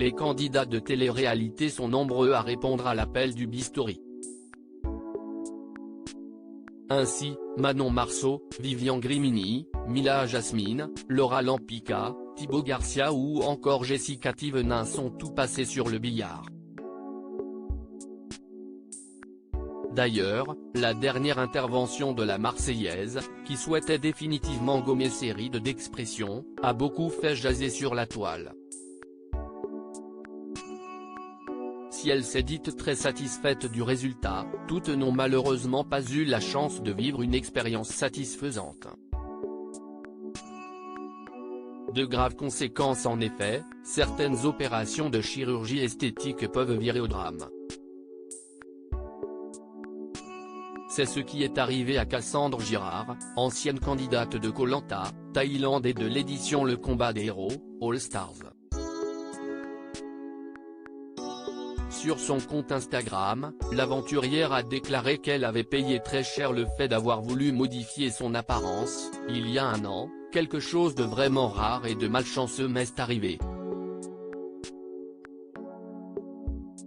les candidats de télé-réalité sont nombreux à répondre à l'appel du bistouri. Ainsi, Manon Marceau, Vivian Grimini, Mila Jasmine, Laura Lampica, Thibaut Garcia ou encore Jessica Thivenin sont tout passés sur le billard. D'ailleurs, la dernière intervention de la Marseillaise, qui souhaitait définitivement gommer ses rides d'expression, a beaucoup fait jaser sur la toile. Si elle s'est dite très satisfaite du résultat, toutes n'ont malheureusement pas eu la chance de vivre une expérience satisfaisante. De graves conséquences en effet, certaines opérations de chirurgie esthétique peuvent virer au drame. C'est ce qui est arrivé à Cassandre Girard, ancienne candidate de Koh-Lanta, Thaïlande et de l'édition Le Combat des Héros, All Stars. Sur son compte Instagram, l'aventurière a déclaré qu'elle avait payé très cher le fait d'avoir voulu modifier son apparence. Il y a un an, quelque chose de vraiment rare et de malchanceux m'est arrivé.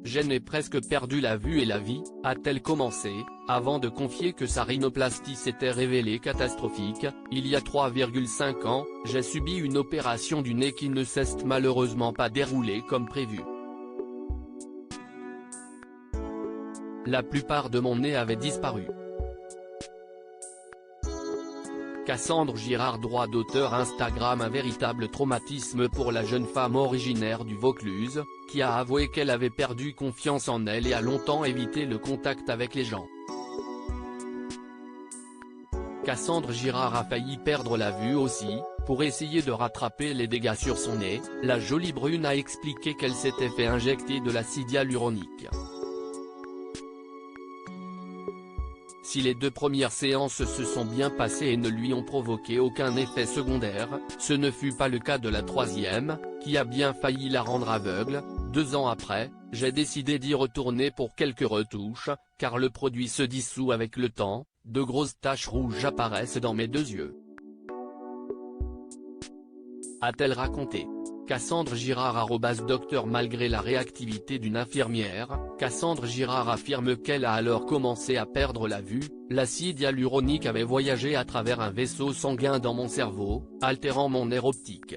Je n'ai presque perdu la vue et la vie, a-t-elle commencé, avant de confier que sa rhinoplastie s'était révélée catastrophique. Il y a 3,5 ans, j'ai subi une opération du nez qui ne s'est malheureusement pas déroulée comme prévu. La plupart de mon nez avait disparu. Cassandre Girard, droit d'auteur Instagram. Un véritable traumatisme pour la jeune femme originaire du Vaucluse, qui a avoué qu'elle avait perdu confiance en elle et a longtemps évité le contact avec les gens. Cassandre Girard a failli perdre la vue aussi. Pour essayer de rattraper les dégâts sur son nez, la jolie brune a expliqué qu'elle s'était fait injecter de l'acide hyaluronique. Si les 2 premières séances se sont bien passées et ne lui ont provoqué aucun effet secondaire, ce ne fut pas le cas de la 3e, qui a bien failli la rendre aveugle. 2 ans après, j'ai décidé d'y retourner pour quelques retouches, car le produit se dissout avec le temps. De grosses taches rouges apparaissent dans mes 2 yeux, a-t-elle raconté. Cassandre Girard @docteur. Malgré la réactivité d'une infirmière, Cassandre Girard affirme qu'elle a alors commencé à perdre la vue. L'acide hyaluronique avait voyagé à travers un vaisseau sanguin dans mon cerveau, altérant mon nerf optique.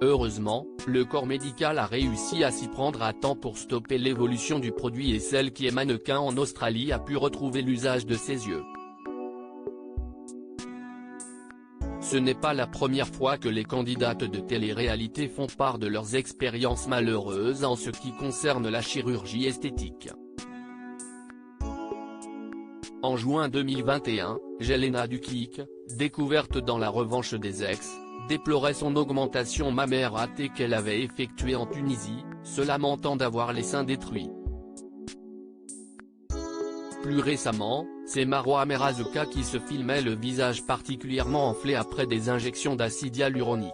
Heureusement, le corps médical a réussi à s'y prendre à temps pour stopper l'évolution du produit et celle qui est mannequin en Australie a pu retrouver l'usage de ses yeux. Ce n'est pas la première fois que les candidates de télé-réalité font part de leurs expériences malheureuses en ce qui concerne la chirurgie esthétique. En juin 2021, Jelena Dukic, découverte dans La Revanche des Ex, déplorait son augmentation mammaire ratée qu'elle avait effectuée en Tunisie, se lamentant d'avoir les seins détruits. Plus récemment, c'est Marwa Merazoka qui se filmait le visage particulièrement enflé après des injections d'acide hyaluronique.